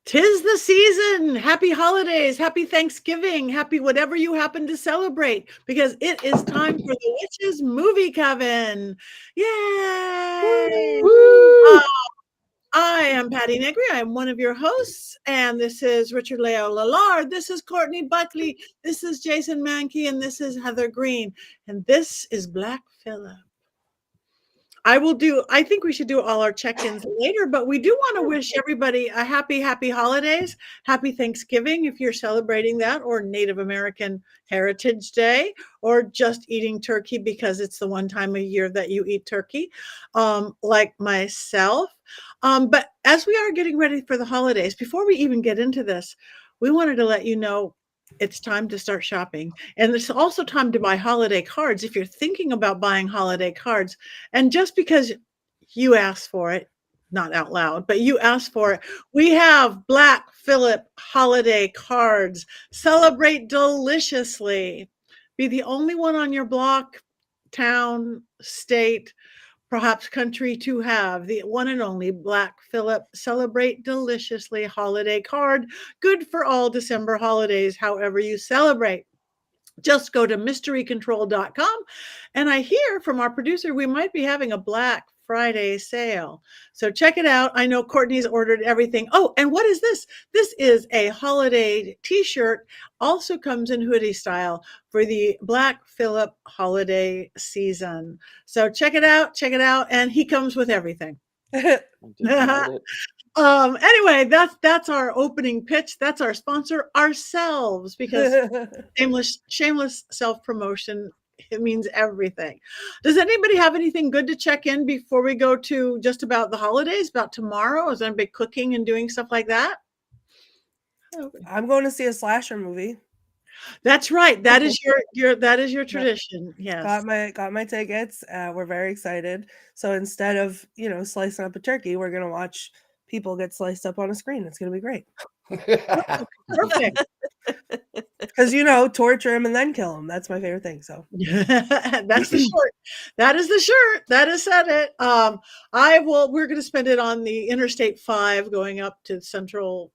'Tis the season. Happy holidays, happy Thanksgiving, happy whatever you happen to celebrate, because it is time for the Witches Movie Coven. Yay! Woo! I am Patti Negri. I'm one of your hosts, and this is Richard-Lael Lillard. This is Courtney Buckley. This is Jason Mankey, and this is Heather Greene. And this is Black Phillip. I think we should do all our check-ins later, but we do want to wish everybody a happy holidays, happy Thanksgiving if you're celebrating that, or Native American Heritage Day, or just eating turkey because it's the one time a year that you eat turkey, like myself. But as we are getting ready for the holidays, before we even get into this, we wanted to let you know it's time to start shopping. And it's also time to buy holiday cards if you're thinking about buying holiday cards. And just because you asked for it, not out loud, but you asked for it, we have Black Phillip holiday cards. Celebrate deliciously. Be the only one on your block, town, state, perhaps country to have the one and only Black Phillip Celebrate Deliciously holiday card. Good for all December holidays, however you celebrate. Just go to mysterycontrol.com. And I hear from our producer, we might be having a Black Friday sale. So check it out. I know Courtney's ordered everything. Oh, and what is this? This is a holiday t-shirt. Also comes in hoodie style for the Black Phillip holiday season. So check it out. And he comes with everything. Anyway, that's our opening pitch. That's our sponsor, ourselves, because shameless self-promotion, it means everything. Does anybody have anything good to check in before we go to just about the holidays, about tomorrow? Is anybody cooking and doing stuff like that? I'm going to see a slasher movie. That's right. That is your tradition. Yes. Got my tickets. We're very excited. So instead of, slicing up a turkey, we're going to watch people get sliced up on a screen. It's going to be great. Perfect. Because, torture him and then kill him. That's my favorite thing. So that's the shirt. That is the shirt. That has said it. We're going to spend it on the Interstate 5 going up to Central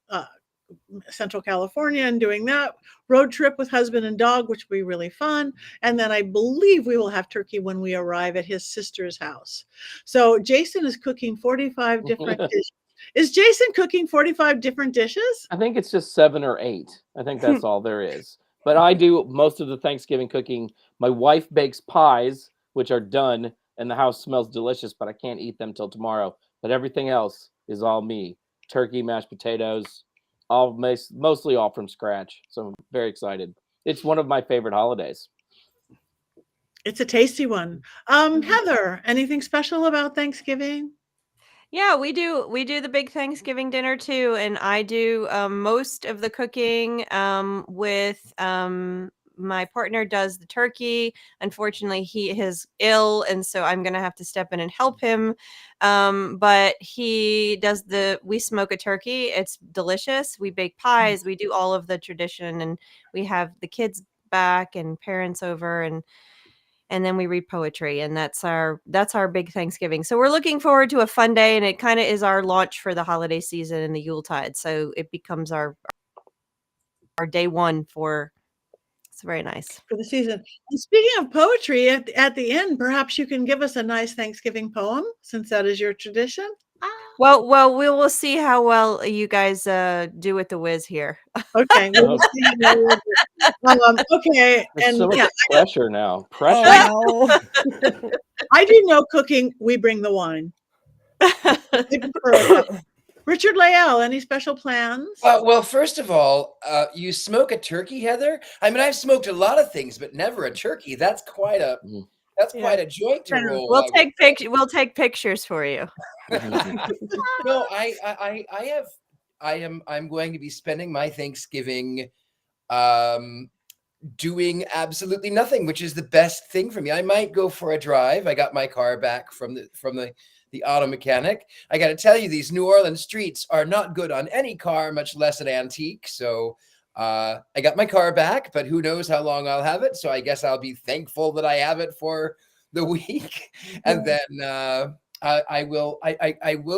California and doing that road trip with husband and dog, which will be really fun. And then I believe we will have turkey when we arrive at his sister's house. So Jason is cooking 45 different dishes. Is Jason cooking 45 different dishes? I think it's just 7 or 8. I think that's all there is. But I do most of the Thanksgiving cooking. My wife bakes pies, which are done, and the house smells delicious, but I can't eat them till tomorrow. But everything else is all me. Turkey, mashed potatoes, mostly all from scratch. So I'm very excited. It's one of my favorite holidays. It's a tasty one. Heather, anything special about Thanksgiving? Yeah, we do the big Thanksgiving dinner too, and I do most of the cooking with my partner does the turkey. Unfortunately, he is ill, and so I'm going to have to step in and help him. But he does we smoke a turkey. It's delicious. We bake pies. We do all of the tradition, and we have the kids back and parents over, and then we read poetry, and that's our big Thanksgiving. So we're looking forward to a fun day, and it kind of is our launch for the holiday season and the Yuletide. So it becomes our day one for. It's very nice for the season. And speaking of poetry, at the end, perhaps you can give us a nice Thanksgiving poem, since that is your tradition. Well, we will see how well you guys do with the whiz here. Okay. We'll see. Okay. There's so much pressure now. Pressure. Oh, no. I do no cooking. We bring the wine. Richard-Lael, any special plans? Well, first of all, you smoke a turkey, Heather? I mean, I've smoked a lot of things, but never a turkey. That's quite a quite a joint to roll. We'll take pictures for you. No, I'm going to be spending my Thanksgiving doing absolutely nothing, which is the best thing for me. I might go for a drive. I got my car back from the auto mechanic. I got to tell you, these New Orleans streets are not good on any car, much less an antique. So I got my car back, but who knows how long I'll have it. So I guess I'll be thankful that I have it for the week. And then I will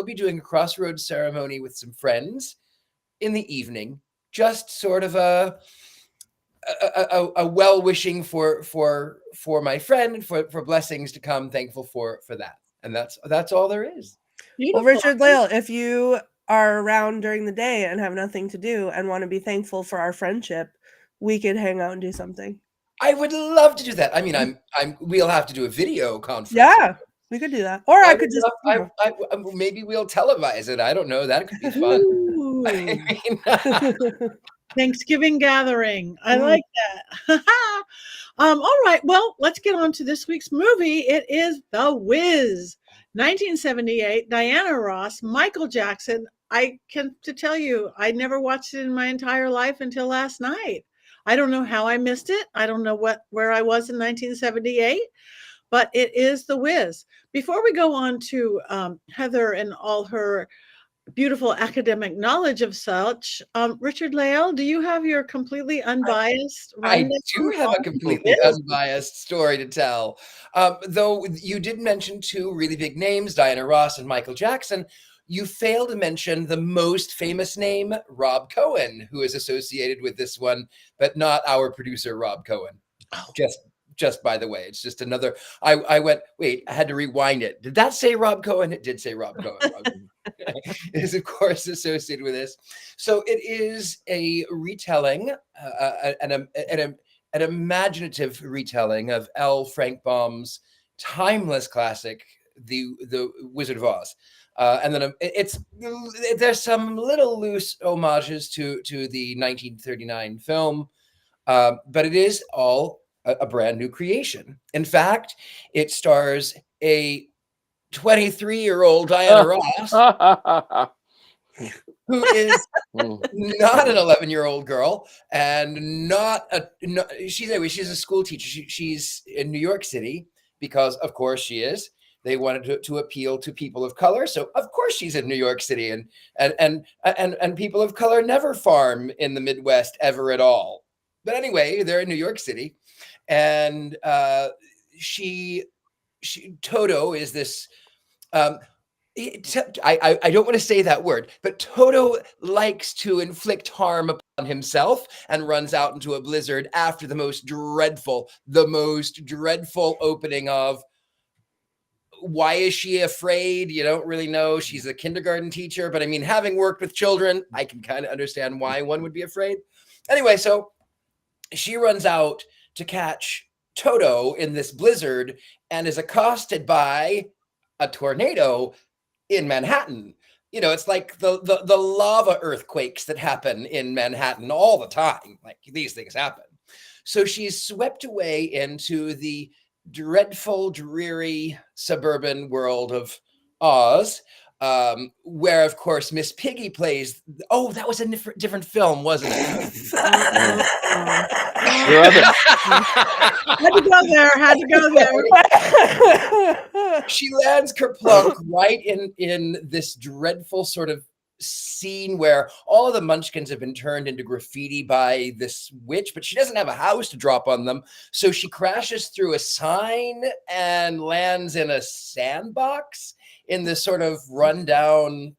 be doing a crossroads ceremony with some friends in the evening, just sort of a well wishing for my friend, for blessings to come, thankful for that, and that's all there is. Well, Beautiful. Richard-Lael, if you are around during the day and have nothing to do and want to be thankful for our friendship, we could hang out and do something. I would love to do that. I mean, we'll have to do a video conference. Yeah, we could do that. Or I could just maybe we'll televise it. I don't know. That could be fun. Ooh. I mean, Thanksgiving gathering. I like that. All right. Well, let's get on to this week's movie. It is The Wiz, 1978. Diana Ross, Michael Jackson. I can to tell you, I never watched it in my entire life until last night. I don't know how I missed it. I don't know where I was in 1978, but it is The Wiz. Before we go on to Heather and all her beautiful academic knowledge of such, Richard-Lael, do you have your completely unbiased? I do have a completely unbiased story to tell. Though you did mention two really big names, Diana Ross and Michael Jackson, you failed to mention the most famous name, Rob Cohen, who is associated with this one, but not our producer, Rob Cohen. Oh. Just by the way, it's just another. I went, wait, I had to rewind it. Did that say Rob Cohen? It did say Rob Cohen. It is, of course, associated with this. So it is a retelling, an imaginative retelling of L. Frank Baum's timeless classic, The Wizard of Oz. And then there's some little loose homages to the 1939 film, but it is all a brand new creation. In fact, it stars a 23-year-old Diana Ross, who is not an 11-year-old girl, and she's a school teacher. She's in New York City because, of course, she is. They wanted to appeal to people of color, so of course she's in New York City, and people of color never farm in the Midwest ever at all. But anyway, they're in New York City, and Toto is this. I don't want to say that word, but Toto likes to inflict harm upon himself and runs out into a blizzard after the most dreadful opening of. Why is she afraid? You don't really know. She's a kindergarten teacher, but I mean, having worked with children, I can kind of understand why one would be afraid. Anyway, so she runs out to catch Toto in this blizzard and is accosted by a tornado in Manhattan. You know, it's like the lava earthquakes that happen in Manhattan all the time. Like, these things happen. So she's swept away into the dreadful, dreary suburban world of Oz, where, of course, Miss Piggy plays. Oh, that was a different film, wasn't it? Had to go there. She lands kerplunk right in this dreadful sort of scene where all of the munchkins have been turned into graffiti by this witch, but she doesn't have a house to drop on them. So she crashes through a sign and lands in a sandbox in this sort of rundown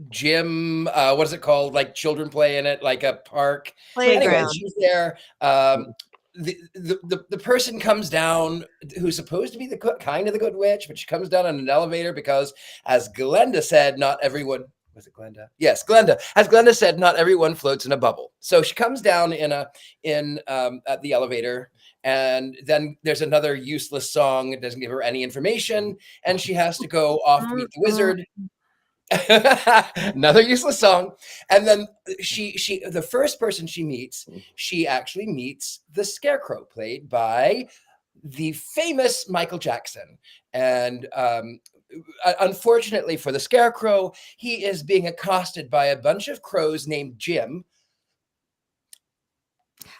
gym. What is it called? Like children play in it, like a park. Playground. Anyway, she's there. The person comes down who's supposed to be the good witch, but she comes down on an elevator because, as Glenda said, not everyone. Was it Glenda? Yes, Glenda. As Glenda said, not everyone floats in a bubble. So she comes down at the elevator, and then there's another useless song. It doesn't give her any information, and she has to go off to meet the wizard. Another useless song. And then the first person she meets, she actually meets the Scarecrow, played by the famous Michael Jackson. And unfortunately for the Scarecrow, he is being accosted by a bunch of crows named Jim.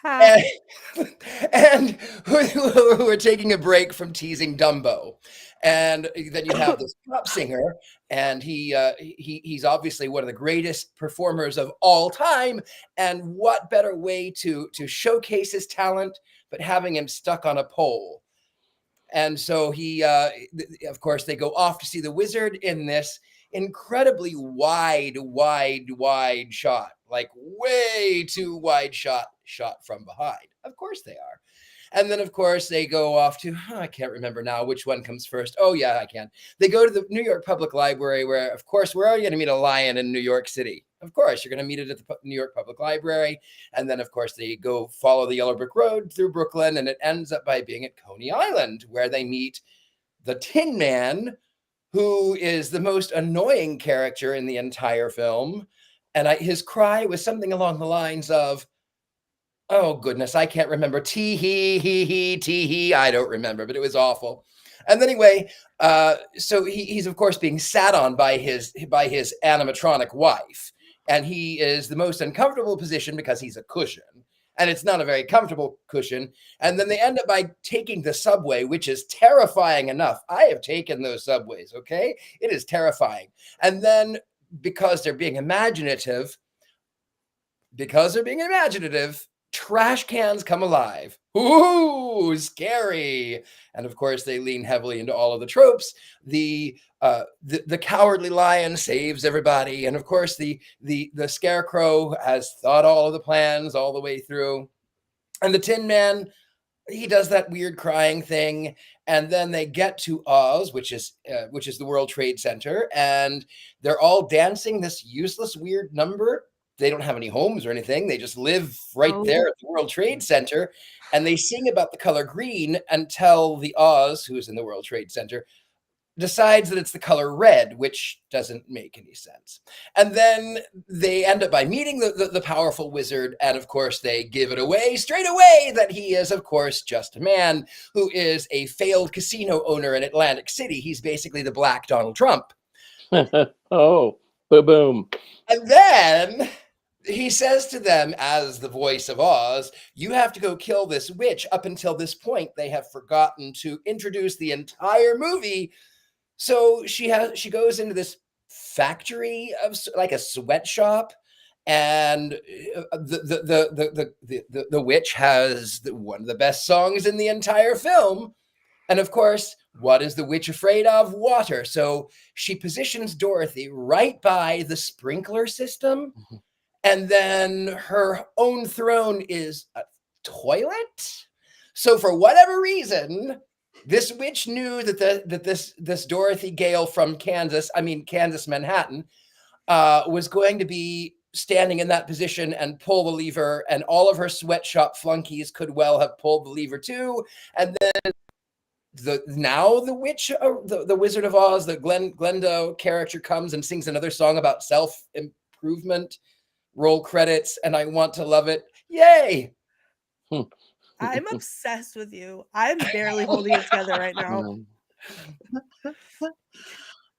And who are taking a break from teasing Dumbo. And then you have this pop singer, and he's obviously one of the greatest performers of all time. And what better way to showcase his talent but having him stuck on a pole? And so of course, they go off to see the wizard in this incredibly wide shot, like way too wide shot from behind. Of course they are. And then, of course, they go off to, I can't remember now which one comes first. Oh, yeah, I can. They go to the New York Public Library where, of course, where are you going to meet a lion in New York City? Of course, you're going to meet it at the New York Public Library. And then, of course, they go follow the Yellow Brick Road through Brooklyn, and it ends up by being at Coney Island, where they meet the Tin Man, who is the most annoying character in the entire film. And his cry was something along the lines of, oh, goodness, I can't remember. Tee-hee. I don't remember, but it was awful. And anyway, so he's, of course, being sat on by his animatronic wife. And he is the most uncomfortable position because he's a cushion. And it's not a very comfortable cushion. And then they end up by taking the subway, which is terrifying enough. I have taken those subways, okay? It is terrifying. And then because they're being imaginative, trash cans come alive. Ooh, scary. And of course, they lean heavily into all of the tropes. The cowardly lion saves everybody. And of course, the scarecrow has thought all of the plans all the way through. And the Tin Man, he does that weird crying thing. And then they get to Oz, which is the World Trade Center. And they're all dancing this useless, weird number. They don't have any homes or anything. They just live right there at the World Trade Center. And they sing about the color green until the Oz, who is in the World Trade Center, decides that it's the color red, which doesn't make any sense. And then they end up by meeting the powerful wizard. And of course, they give it away straight away that he is, of course, just a man who is a failed casino owner in Atlantic City. He's basically the Black Donald Trump. Oh, boom. And then he says to them, as the voice of Oz, you have to go kill this witch. Up until this point, they have forgotten to introduce the entire movie. So she goes into this factory of like a sweatshop, and the witch has one of the best songs in the entire film. And of course, what is the witch afraid of? Water. So she positions Dorothy right by the sprinkler system. Mm-hmm. And then her own throne is a toilet. So for whatever reason, this witch knew that this Dorothy Gale from Kansas, Manhattan, was going to be standing in that position and pull the lever, and all of her sweatshop flunkies could well have pulled the lever too. And then the witch, the Wizard of Oz, the Glenda character comes and sings another song about self-improvement. Roll credits, and I want to love it. Yay! I'm obsessed with you. I'm barely holding it together right now.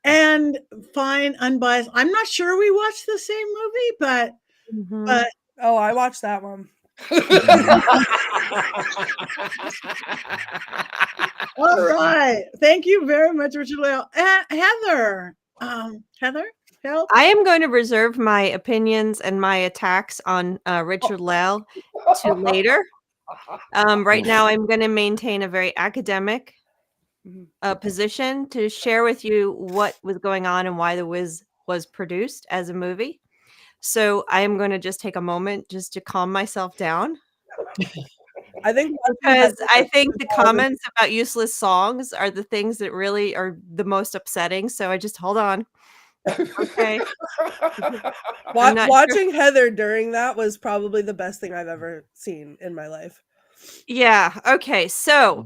And fine, unbiased. I'm not sure we watched the same movie, but oh, I watched that one. All right. Thank you very much, Richard-Lael. Heather. Heather? Help. I am going to reserve my opinions and my attacks on Richard-Lael to later. Right now, I'm going to maintain a very academic position to share with you what was going on and why The Wiz was produced as a movie. So I am going to just take a moment just to calm myself down. I think the comments about useless songs are the things that really are the most upsetting. So I just hold on. Okay. Watching Heather during that was probably the best thing I've ever seen in my life. Yeah. Okay. So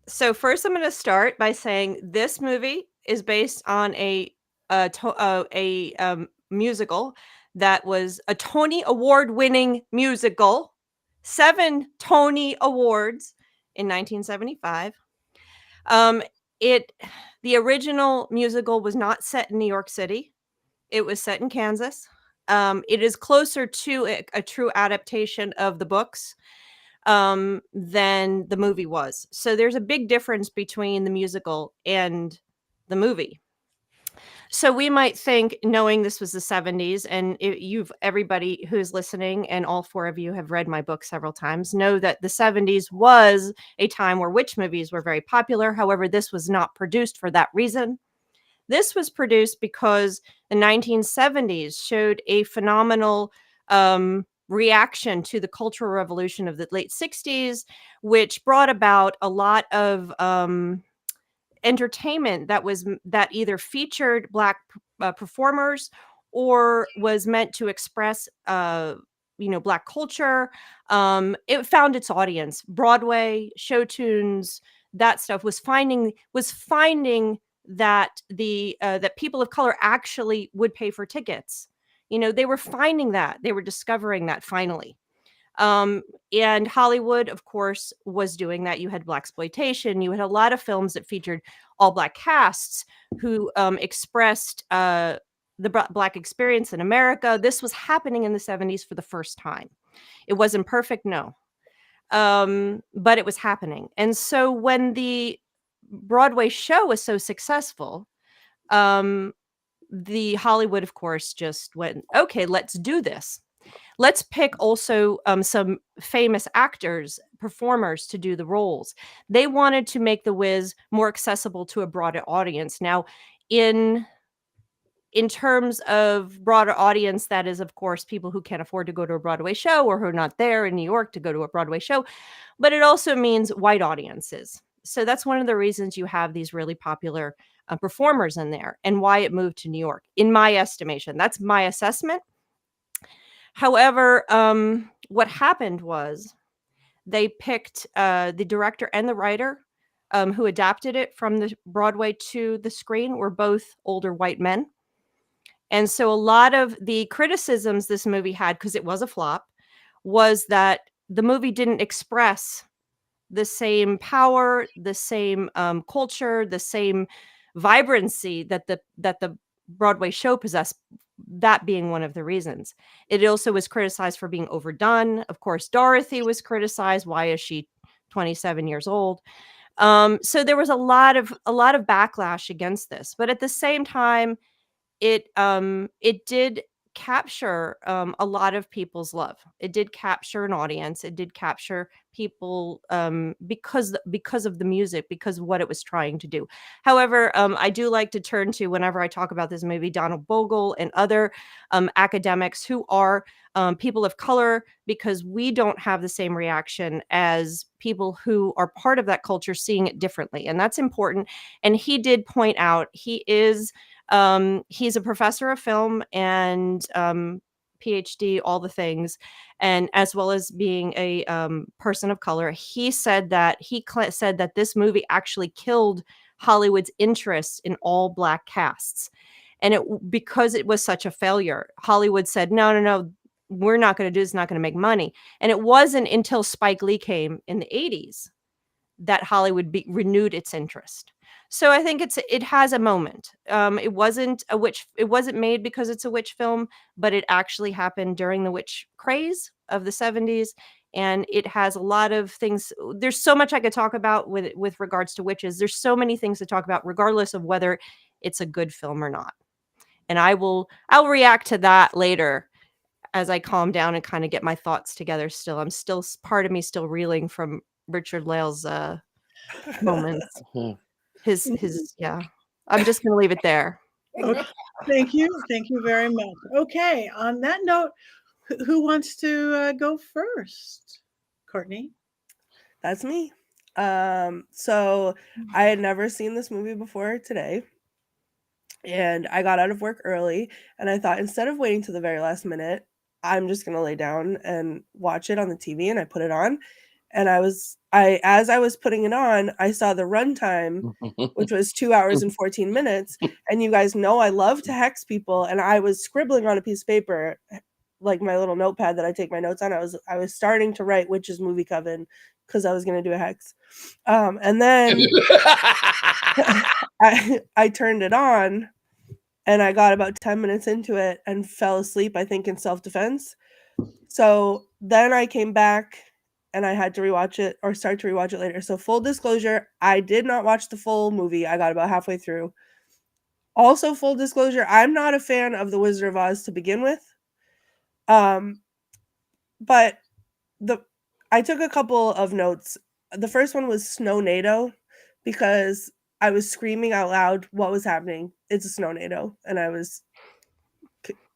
first, I'm going to start by saying this movie is based on a musical that was a Tony Award-winning musical, 7 Tony Awards in 1975. The original musical was not set in New York City. It was set in Kansas. It is closer to a true adaptation of the books than the movie was. So there's a big difference between the musical and the movie. So we might think, knowing this was the 70s, and everybody who's listening, and all 4 of you have read my book several times, know that the 70s was a time where witch movies were very popular. However, this was not produced for that reason. This was produced because the 1970s showed a phenomenal reaction to the Cultural Revolution of the late 60s, which brought about a lot of entertainment that either featured Black performers or was meant to express Black culture. It found its audience. Broadway, show tunes, that stuff was finding that that people of color actually would pay for tickets. They were finding that. They were discovering that finally. And Hollywood, of course, was doing that. You had blaxploitation. You had a lot of films that featured all Black casts who expressed the Black experience in America. This was happening in the 70s for the first time. It wasn't perfect, no, but it was happening. And so when the Broadway show was so successful, the Hollywood, of course, just went, okay, let's do this. Let's pick also some famous actors, performers to do the roles. They wanted to make The Wiz more accessible to a broader audience. Now, in terms of broader audience, that is, of course, people who can't afford to go to a Broadway show or who are not there in New York to go to a Broadway show. But it also means white audiences. So that's one of the reasons you have these really popular performers in there and why it moved to New York, in my estimation. That's my assessment. However, what happened was they picked the director and the writer who adapted it from the Broadway to the screen were both older white men. And so a lot of the criticisms this movie had, because it was a flop, was that the movie didn't express the same power, the same culture, the same vibrancy that the Broadway show possessed, that being one of the reasons. It also was criticized for being overdone. Of course, Dorothy was criticized. Why is she 27 years old? So there was a lot of backlash against this. But at the same time, it did capture a lot of people's love. It did capture an audience. It did capture people because of the music, because of what it was trying to do. However, I do like to turn to, whenever I talk about this movie, Donald Bogle and other academics who are people of color, because we don't have the same reaction as people who are part of that culture, seeing it differently. And that's important. And he did point out, he's a professor of film and PhD, all the things, and as well as being a person of color. He said that this movie actually killed Hollywood's interest in all Black casts, and because it was such a failure. Hollywood said, no, we're not going to do this. It's not going to make money. And it wasn't until Spike Lee came in the 80s that Hollywood renewed its interest. So I think it has a moment. It wasn't made because it's a witch film, but it actually happened during the witch craze of the 70s. And it has a lot of things. There's so much I could talk about with regards to witches. There's so many things to talk about, regardless of whether it's a good film or not. And I'll react to that later as I calm down and kind of get my thoughts together. Part of me still reeling from Richard-Lael's moments. Yeah. I'm just going to leave it there. Okay. Thank you very much. Okay, on that note, who wants to go first? Courtney? That's me. So I had never seen this movie before today, and I got out of work early, and I thought, instead of waiting to the very last minute, I'm just going to lay down and watch it on the TV. And I put it on, and as I was putting it on, I saw the runtime, which was 2 hours and 14 minutes. And you guys know I love to hex people, and I was scribbling on a piece of paper, like my little notepad that I take my notes on. I was starting to write Witch's Movie Coven, because I was going to do a hex. And then I turned it on, and I got about 10 minutes into it and fell asleep, I think, in self-defense. So then I came back and I had to rewatch it, or start to rewatch it later. So full disclosure, I did not watch the full movie. I got about halfway through. Also, full disclosure, I'm not a fan of The Wizard of Oz to begin with. But I took a couple of notes. The first one was Snow NATO, because I was screaming out loud what was happening. It's a snow NATO, and I was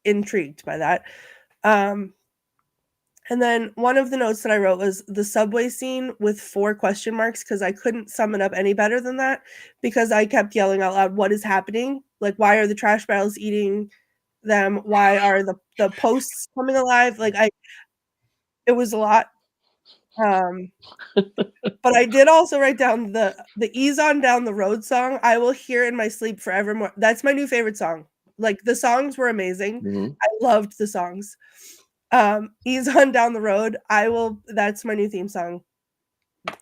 intrigued by that. And then one of the notes that I wrote was the subway scene with 4 question marks, because I couldn't sum it up any better than that, because I kept yelling out loud, what is happening? Like, why are the trash barrels eating them? Why are the posts coming alive? Like, it was a lot. But I did also write down the Ease On Down the Road song. I will hear in my sleep forevermore. That's my new favorite song. Like, the songs were amazing. Mhm. I loved the songs. Ease On Down the Road. That's my new theme song.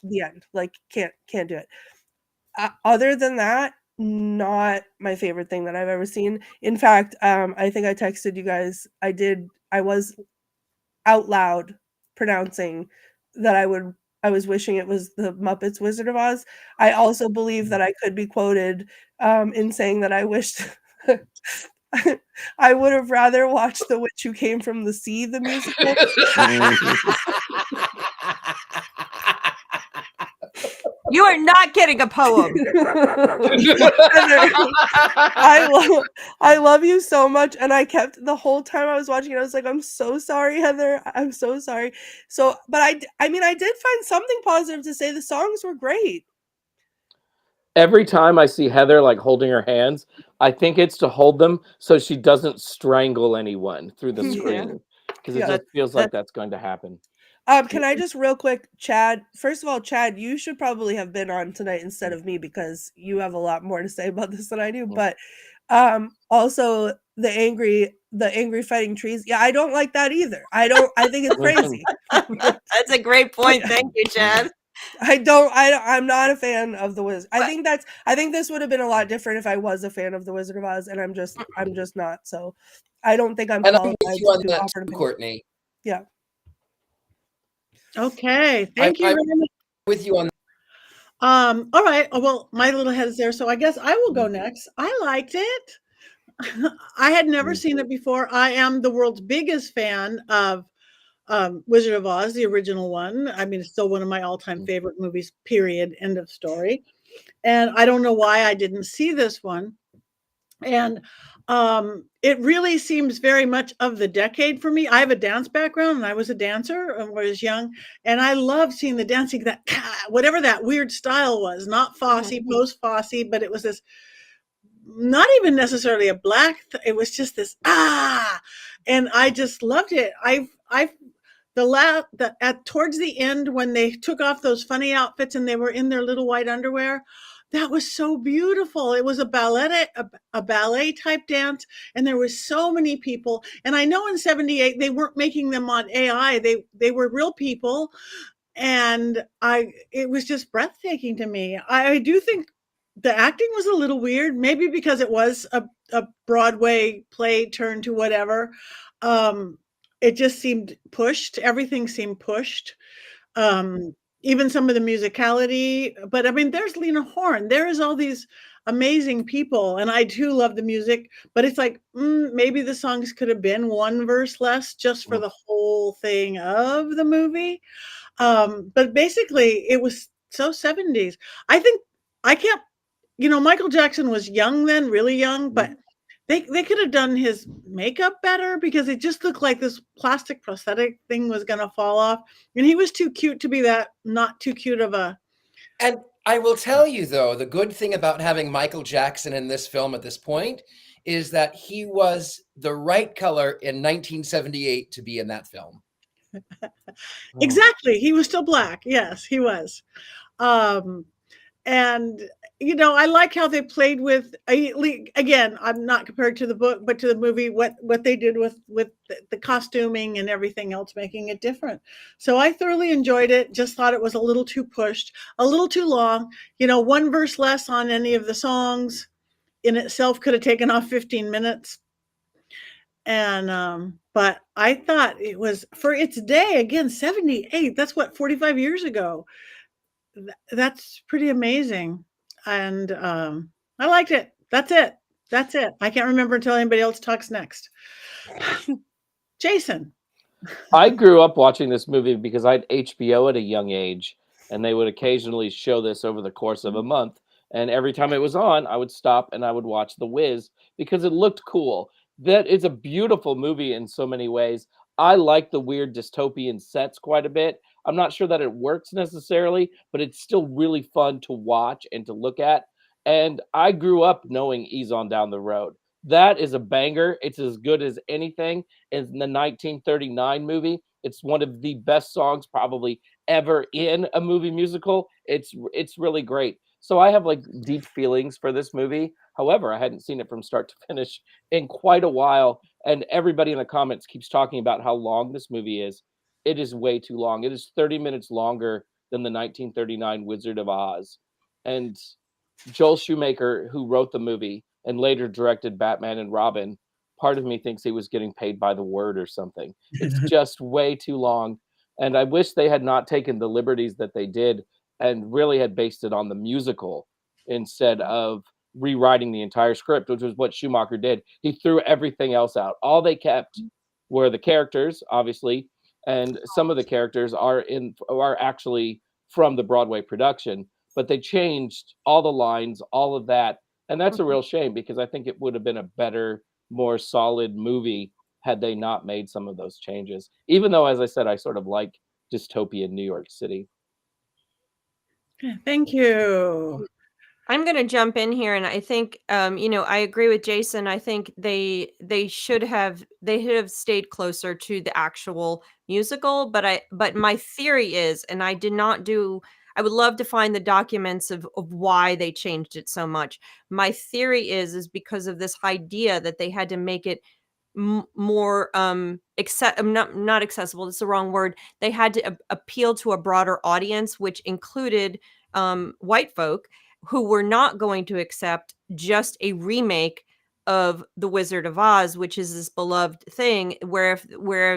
The end. Like, can't do it. Other than that, not my favorite thing that I've ever seen. In fact, I think I texted you guys. I was out loud pronouncing that I was wishing it was the Muppets Wizard of Oz. I also believe that I could be quoted in saying that I wished I would have rather watched The Witch Who Came from the Sea, the musical. You are not getting a poem. I love you so much, and I kept the whole time I was watching it. I was like, "I'm so sorry, Heather. I'm so sorry." So, but I mean, I did find something positive to say. The songs were great. Every time I see Heather like holding her hands, I think it's to hold them so she doesn't strangle anyone through the screen, because it just feels like that's going to happen. Can I just real quick, Chad? First of all, Chad, you should probably have been on tonight instead of me, because you have a lot more to say about this than I do. But also the angry fighting trees. Yeah, I don't like that either. I think it's crazy. That's a great point. Thank you, Chad. I'm not a fan of the Wizard. I think this would have been a lot different if I was a fan of the Wizard of Oz, and I'm just not. So I don't think I'm qualified with you on to that offer an too, opinion. Courtney. Yeah. Okay. Thank you I'm very much. with you on. All right. Well, my little head is there, so I guess I will go next. I liked it. I had never seen it before. I am the world's biggest fan of Wizard of Oz, the original one. I mean, it's still one of my all-time favorite movies, period, end of story. And I don't know why I didn't see this one. And it really seems very much of the decade for me. I have a dance background, and I was a dancer when I was young, and I loved seeing the dancing, that whatever that weird style was, not Fosse, post Fosse, but it was this, not even necessarily a black, it was just this, and I just loved it. Towards the end, when they took off those funny outfits and they were in their little white underwear, that was so beautiful. It was a ballet type dance, and there was so many people. And I know in '78 they weren't making them on AI; they were real people, and it was just breathtaking to me. I do think the acting was a little weird, maybe because it was a Broadway play turned to whatever. It just seemed pushed. Everything seemed pushed. Even some of the musicality, but I mean, there's Lena Horne. There is all these amazing people, and I too love the music, but it's like, maybe the songs could have been one verse less just for the whole thing of the movie. But basically it was so 70s. Michael Jackson was young then, really young, but they could have done his makeup better, because it just looked like this plastic prosthetic thing was going to fall off. And he was too cute to be that not too cute of a. And I will tell you, though, the good thing about having Michael Jackson in this film at this point is that he was the right color in 1978 to be in that film. Exactly. He was still black. Yes, he was. And I like how they played with, again, I'm not compared to the book, but to the movie, what they did with the costuming and everything else, making it different. So I thoroughly enjoyed it. Just thought it was a little too pushed, a little too long. One verse less on any of the songs in itself could have taken off 15 minutes. And but I thought it was, for its day, again, 78. That's what, 45 years ago. That's pretty amazing. And I liked it. That's it. I can't remember until anybody else talks next. Jason. I grew up watching this movie because I had HBO at a young age, and they would occasionally show this over the course of a month. And every time it was on, I would stop and I would watch The Wiz because it looked cool. That is a beautiful movie in so many ways. I like the weird dystopian sets quite a bit. I'm not sure that it works necessarily, but it's still really fun to watch and to look at. And I grew up knowing Ease on Down the Road. That is a banger. It's as good as anything. In the 1939 movie, it's one of the best songs probably ever in a movie musical. It's really great. So I have like deep feelings for this movie. However, I hadn't seen it from start to finish in quite a while, and everybody in the comments keeps talking about how long this movie is. It is way too long. It is 30 minutes longer than the 1939 Wizard of Oz. And Joel Schumacher, who wrote the movie and later directed Batman and Robin, part of me thinks he was getting paid by the word or something. It's just way too long. And I wish they had not taken the liberties that they did and really had based it on the musical instead of rewriting the entire script, which was what Schumacher did. He threw everything else out. All they kept were the characters, obviously, and some of the characters are actually from the Broadway production, but they changed all the lines, all of that. And that's a real shame because I think it would have been a better, more solid movie had they not made some of those changes. Even though, as I said, I sort of like dystopian New York City. Thank you. I'm going to jump in here, and I think, I agree with Jason. I think they should have stayed closer to the actual musical. But my theory is, and I would love to find the documents of why they changed it so much. My theory is because of this idea that they had to make it more not accessible. That's the wrong word. They had to appeal to a broader audience, which included white folk who were not going to accept just a remake of The Wizard of Oz, which is this beloved thing, where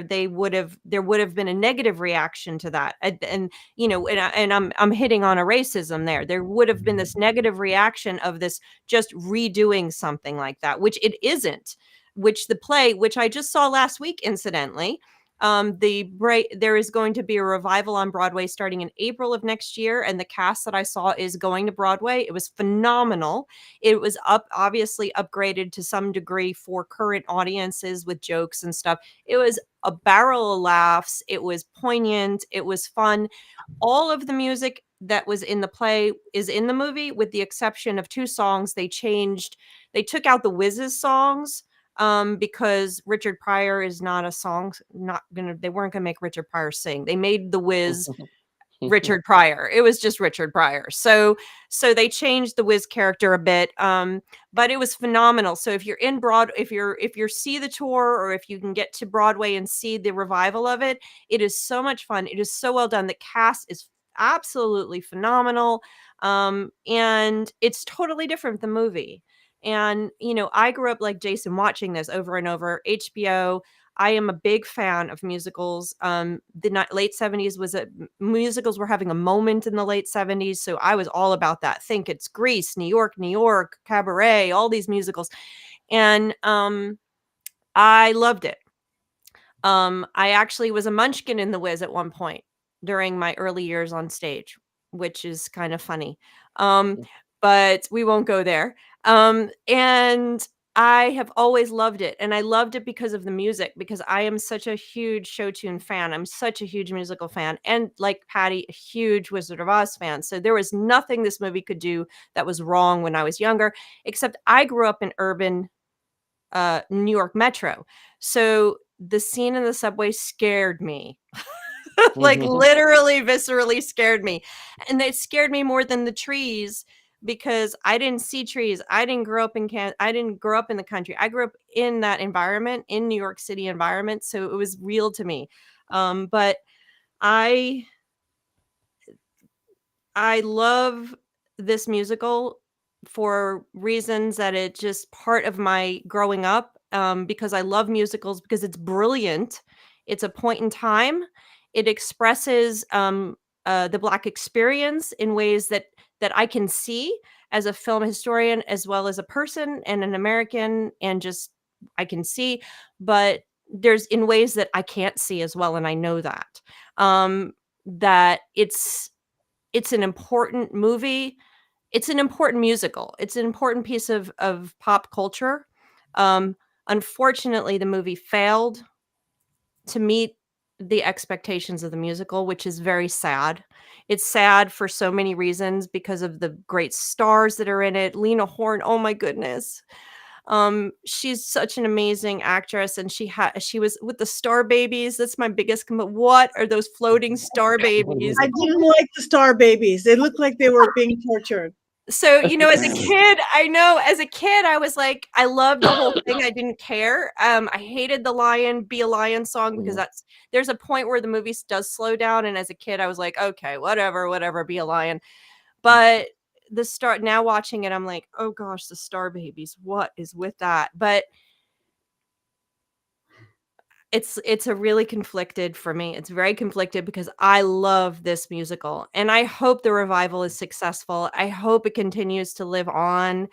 there would have been a negative reaction to that, and I'm hitting on a racism there. There would have been this negative reaction of this just redoing something like that, which it isn't. Which the play, which I just saw last week, incidentally. There is going to be a revival on Broadway starting in April of next year, and the cast that I saw is going to Broadway. It was phenomenal. It was obviously upgraded to some degree for current audiences with jokes and stuff. It was a barrel of laughs. It was poignant. It was fun. All of the music that was in the play is in the movie, with the exception of 2 songs. They took out the Wiz's songs. Because Richard Pryor is not a song, they weren't gonna make Richard Pryor sing. They made the Wiz Richard Pryor. It was just Richard Pryor. So they changed the Wiz character a bit. But it was phenomenal. So if you're in if you see the tour, or if you can get to Broadway and see the revival of it, it is so much fun. It is so well done. The cast is absolutely phenomenal. And it's totally different than the movie. And, I grew up like Jason watching this over and over. HBO. I am a big fan of musicals. The late 70s musicals were having a moment in the late 70s. So I was all about that. Think it's Grease, New York, Cabaret, all these musicals. And I loved it. I actually was a munchkin in The Wiz at one point during my early years on stage, which is kind of funny. But we won't go there. And I have always loved it. And I loved it because of the music, because I am such a huge show tune fan. I'm such a huge musical fan. And like Patti, a huge Wizard of Oz fan. So there was nothing this movie could do that was wrong when I was younger, except I grew up in urban New York Metro. So the scene in the subway scared me. Like literally viscerally scared me. And it scared me more than the trees, because I didn't see trees. I didn't grow up in the country. I grew up in that environment, in New York City environment. So it was real to me. But I love this musical for reasons that it's just part of my growing up, because I love musicals, because it's brilliant. It's a point in time. It expresses the Black experience in ways that I can see as a film historian, as well as a person and an American, and just I can see, but there's in ways that I can't see as well, and I know that that it's an important movie it's an important musical. It's an important piece of pop culture. Unfortunately, the movie failed to meet the expectations of the musical, which is very sad. It's sad for so many reasons because of the great stars that are in it. Lena Horne, oh my goodness. She's such an amazing actress, and she was with the Star Babies. That's my biggest what are those floating Star Babies? I didn't like the Star Babies. They looked like they were being tortured. So, as a kid, I was like, I loved the whole thing. I didn't care. I hated the Lion, Be a Lion song because there's a point where the movie does slow down. And as a kid, I was like, okay, whatever, be a lion. But now watching it, I'm like, oh gosh, the Star Babies, what is with that? But it's a really conflicted for me. It's very conflicted because I love this musical and I hope the revival is successful. I hope it continues to live on.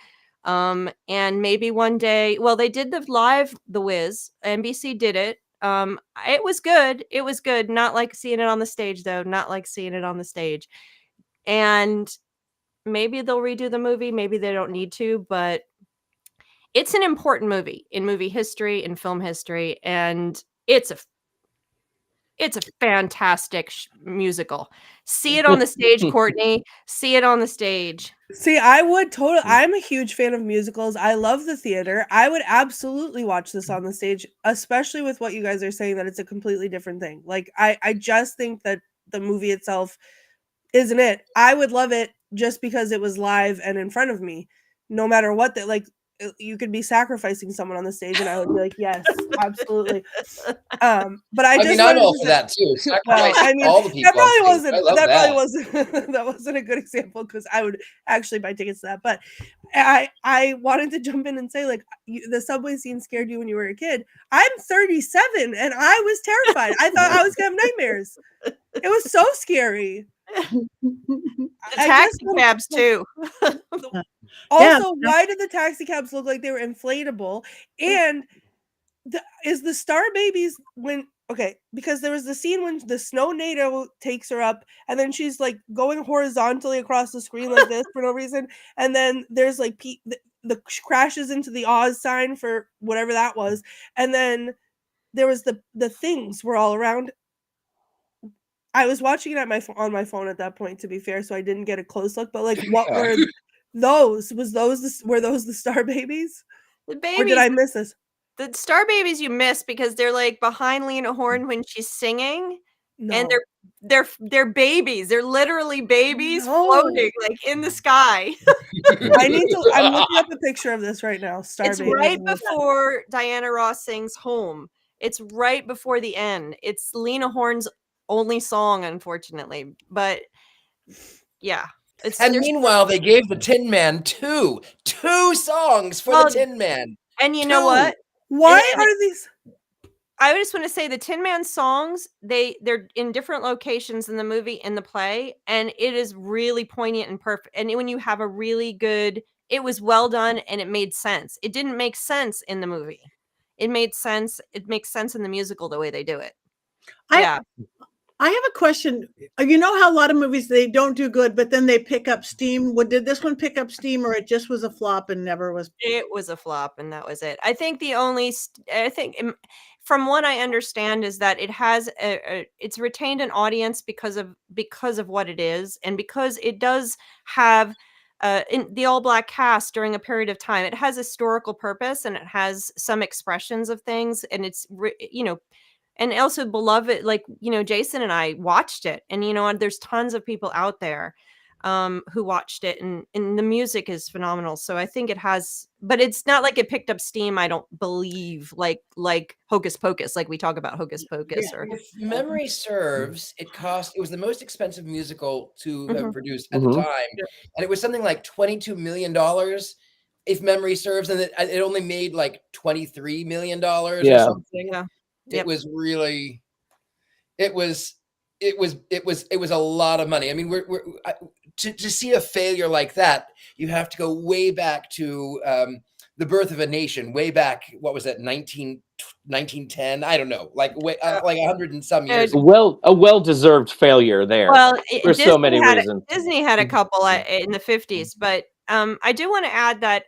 And maybe one day, well, they did The Wiz. NBC did it. It was good. It was good. Not like seeing it on the stage though. Not like seeing it on the stage. And maybe they'll redo the movie. Maybe they don't need to, but it's an important movie in movie history, in film history, and it's a fantastic musical. See it on the stage, Courtney. See it on the stage. See, I would totally. I'm a huge fan of musicals. I love the theater. I would absolutely watch this on the stage, especially with what you guys are saying that it's a completely different thing. Like, I just think that the movie itself isn't it. I would love it just because it was live and in front of me, no matter what. That like you could be sacrificing someone on the stage, and I would be like, yes, absolutely. But I mean, I'm all for that too. Well, I mean, all the people that probably that. that wasn't a good example because I would actually buy tickets to that. But I wanted to jump in and say, like, the subway scene scared you when you were a kid. I'm 37 and I was terrified. I thought I was gonna have nightmares. It was so scary. The taxi cabs too. Also, why did the taxi cabs look like they were inflatable? And is the Star Babies because there was the scene when the snow NATO takes her up and then she's like going horizontally across the screen like this for no reason, and then there's like the crashes into the Oz sign for whatever that was, and then there was the things were all around. I was watching it on my phone at that point, to be fair, so I didn't get a close look. But like, what were those? Were those the Star Babies? The babies, or did I miss this? The Star Babies you missed because they're like behind Lena Horne when she's singing, and they're babies. They're literally babies floating like in the sky. I'm looking up a picture of this right now. It's right before Diana Ross sings "Home." It's right before the end. It's Lena Horne's only song, unfortunately, but yeah. And meanwhile, they gave the Tin Man two songs for the Tin Man. And you know what? Why are these? I just want to say the Tin Man songs, they're in different locations in the movie, in the play, and it is really poignant and perfect. And when you have a really good, it was well done and it made sense. It didn't make sense in the movie. It made sense. It makes sense in the musical the way they do it. I have a question. You know how a lot of movies, they don't do good, but then they pick up steam. Did this one pick up steam, or it just was a flop and never was? It was a flop and that was it. I think from what I understand is that it has it's retained an audience because of what it is, and because it does have in the all black cast during a period of time. It has historical purpose and it has some expressions of things, and it's and also beloved, like, Jason and I watched it, and there's tons of people out there who watched it, and the music is phenomenal. So I think it has, but it's not like it picked up steam, I don't believe, like Hocus Pocus, like we talk about Hocus Pocus. Or if memory serves, it was the most expensive musical to have produced at the time, and it was something like $22 million, if memory serves, and it only made like $23 million or something. Yeah. It was really, it was a lot of money. I mean, to see a failure like that, you have to go way back to The Birth of a Nation way back. What was that? 1910? I don't know. Like like 100 and some years. A well-deserved failure there. Well, for so many reasons. Disney had a couple in the 50s, but I do want to add that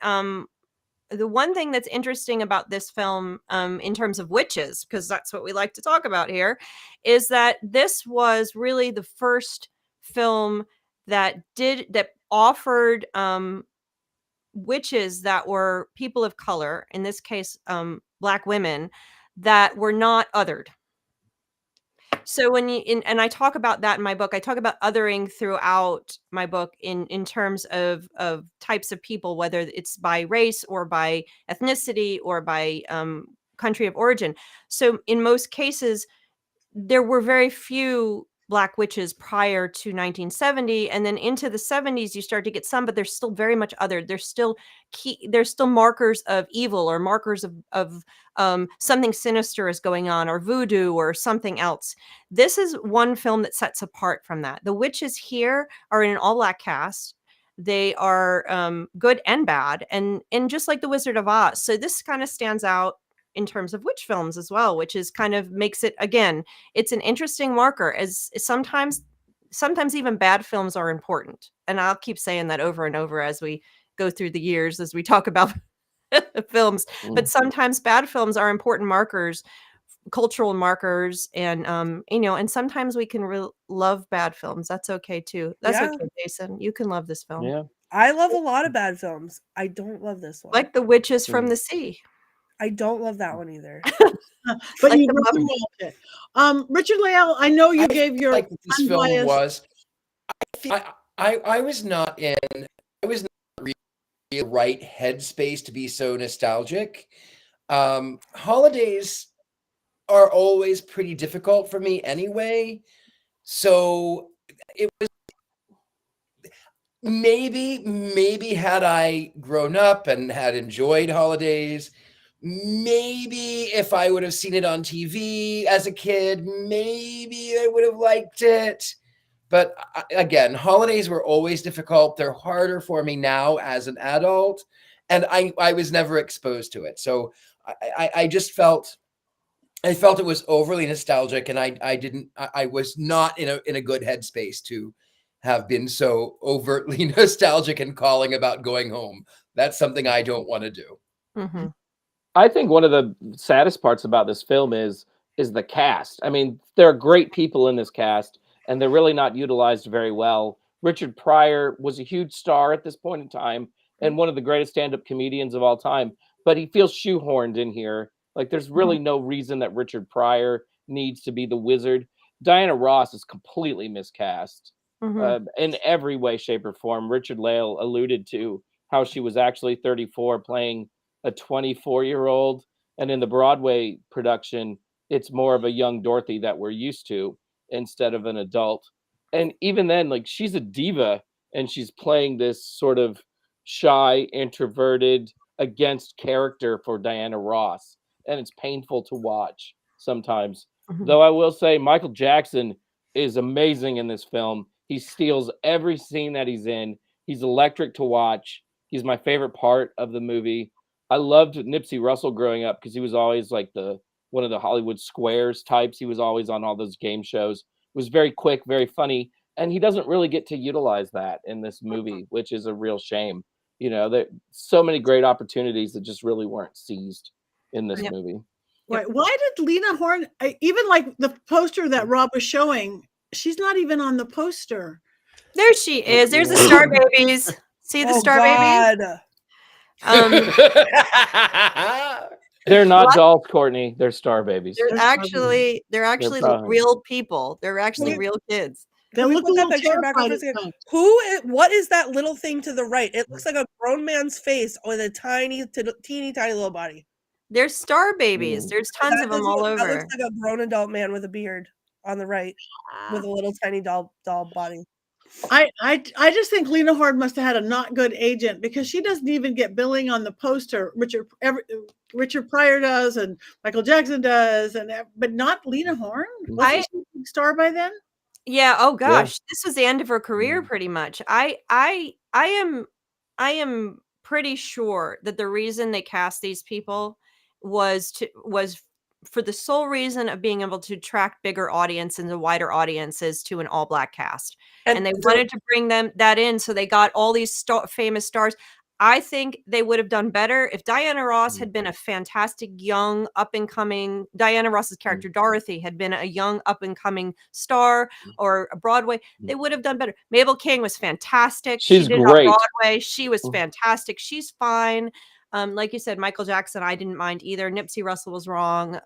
the one thing that's interesting about this film, in terms of witches, because that's what we like to talk about here, is that this was really the first film that offered witches that were people of color, in this case, Black women, that were not othered. So when and I talk about that in my book, I talk about othering throughout my book in terms of types of people, whether it's by race or by ethnicity or by country of origin. So in most cases, there were very few Black witches prior to 1970, and then into the 70s you start to get some, but they're still very much othered. There's still markers of evil, or markers of something sinister is going on, or voodoo, or something else. This is one film that sets apart from that. The witches here are in an all-Black cast. They are good and bad, and just like the Wizard of Oz. So this kind of stands out in terms of witch films as well, which is kind of makes it, again, it's an interesting marker, as sometimes even bad films are important. And I'll keep saying that over and over as we go through the years, as we talk about films, but sometimes bad films are important markers, cultural markers. And, and sometimes we can love bad films. That's okay too. That's okay, Jason. You can love this film. Yeah. I love a lot of bad films. I don't love this one. Like The Witches from the Sea. I don't love that one either. But Like you the really loved it. Richard-Lael, I know you gave your like what this film unbiased- was. I was not really the right headspace to be so nostalgic. Holidays are always pretty difficult for me anyway. So it was maybe had I grown up and had enjoyed holidays, maybe if I would have seen it on TV as a kid, maybe I would have liked it. But again, holidays were always difficult. They're harder for me now as an adult, and I was never exposed to it. So I just felt it was overly nostalgic, and I was not in a good headspace to have been so overtly nostalgic and calling about going home. That's something I don't want to do. Mm-hmm. I think one of the saddest parts about this film is the cast. I mean, there are great people in this cast, and they're really not utilized very well. Richard Pryor was a huge star at this point in time, and one of the greatest stand-up comedians of all time, but he feels shoehorned in here. Like, there's really no reason that Richard Pryor needs to be the wizard. Diana Ross is completely miscast in every way, shape, or form. Richard-Lael alluded to how she was actually 34 playing a 24-year-old, and in the Broadway production, it's more of a young Dorothy that we're used to instead of an adult. And even then, like, she's a diva, and she's playing this sort of shy, introverted, against character for Diana Ross, and it's painful to watch sometimes. Though I will say Michael Jackson is amazing in this film. He steals every scene that he's in. He's electric to watch. He's my favorite part of the movie. I loved Nipsey Russell growing up because he was always like one of the Hollywood Squares types. He was always on all those game shows. It was very quick, very funny, and he doesn't really get to utilize that in this movie, which is a real shame. You know, there so many great opportunities that just really weren't seized in this movie. Right. Why did Lena Horne, even like the poster that Rob was showing, she's not even on the poster. There she is. There's the Star Babies. See the Star Babies? They're not dolls, Courtney. They're star babies. They're actually real people. They're actually real kids. They look a little terrified. What is that little thing to the right? It looks like a grown man's face with a teeny tiny little body. They're Star Babies. There's tons of them all over. That looks like a grown adult man with a beard on the right with a little tiny doll body. I just think Lena Horne must have had a not good agent, because she doesn't even get billing on the poster. Richard Pryor does, and Michael Jackson does, but not Lena Horne. Wasn't she a big star by then? Yeah. Oh gosh, this was the end of her career, pretty much. I am pretty sure that the reason they cast these people was for the sole reason of being able to attract bigger audiences and wider audiences to an all black cast. And they wanted to bring that in. So they got all these famous stars. I think they would have done better if Diana Ross had been a fantastic young up and coming. Diana Ross's character Dorothy had been a young up and coming star or a Broadway. They would have done better. Mabel King was fantastic. She's she did great. On Broadway. She was fantastic. She's fine. Like you said, Michael Jackson, I didn't mind either. Nipsey Russell was wrong.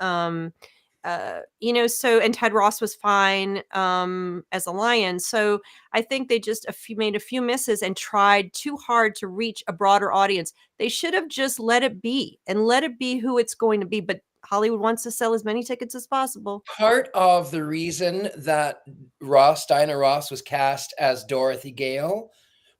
And Ted Ross was fine as a lion. So I think they just made a few misses and tried too hard to reach a broader audience. They should have just let it be who it's going to be. But Hollywood wants to sell as many tickets as possible. Part of the reason that Diana Ross was cast as Dorothy Gale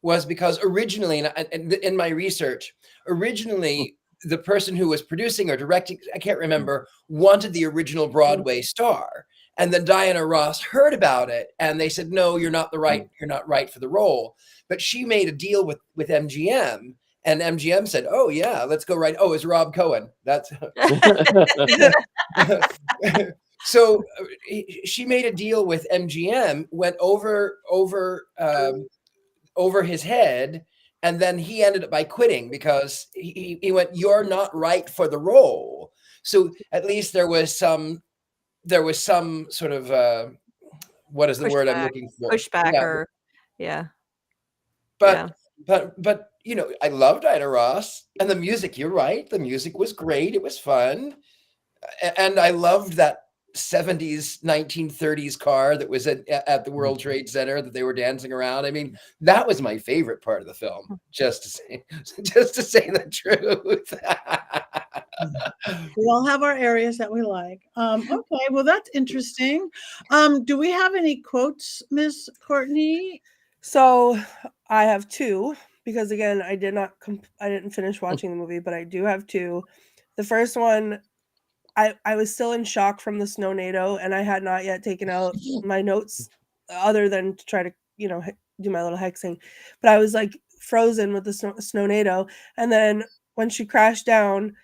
was because originally, and in my research, the person who was producing or directing, I can't remember, wanted the original Broadway star. And then Diana Ross heard about it and they said, no, you're not right for the role. But she made a deal with MGM, and MGM said, oh yeah, let's go right. Oh, it's Rob Cohen. That's so she made a deal with MGM, went over his head. And then he ended up by quitting because he went, you're not right for the role. So at least there was some sort of, what is the word I'm looking for? Pushback But, I loved Diana Ross and the music, you're right. The music was great. It was fun. And I loved that 70s 1930s car that was at the World Trade Center that they were dancing around. I mean, that was my favorite part of the film, just to say the truth. We all have our areas that we like. Okay, well, that's interesting. Do we have any quotes, Miss Courtney? So I have two, because again, I didn't finish watching the movie, but I do have two. The first one, I was still in shock from the snownado, and I had not yet taken out my notes other than to try to, do my little hexing. But I was like frozen with the snownado. And then when she crashed down,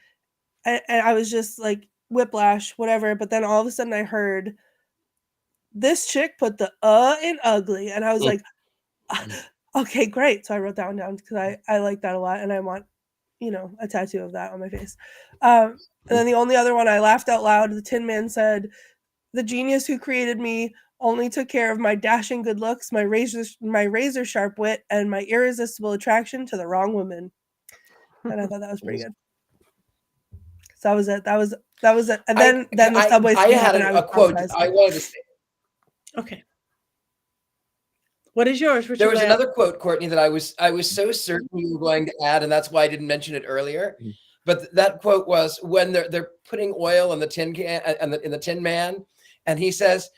and I was just like whiplash, whatever. But then all of a sudden I heard this chick put the in ugly. And I was like, okay, great. So I wrote that one down because I like that a lot. And I want, a tattoo of that on my face. And then the only other one, I laughed out loud. The Tin Man said, the genius who created me only took care of my dashing good looks, my razor sharp wit, and my irresistible attraction to the wrong woman. And I thought that was pretty good. So that was it. That was it. And then the subway. I had a quote I wanted to say. Okay. What is yours? There was another quote, Courtney, that I was so certain you were going to add, and that's why I didn't mention it earlier. But that quote was when they're putting oil in the tin can and in the Tin Man, and he says,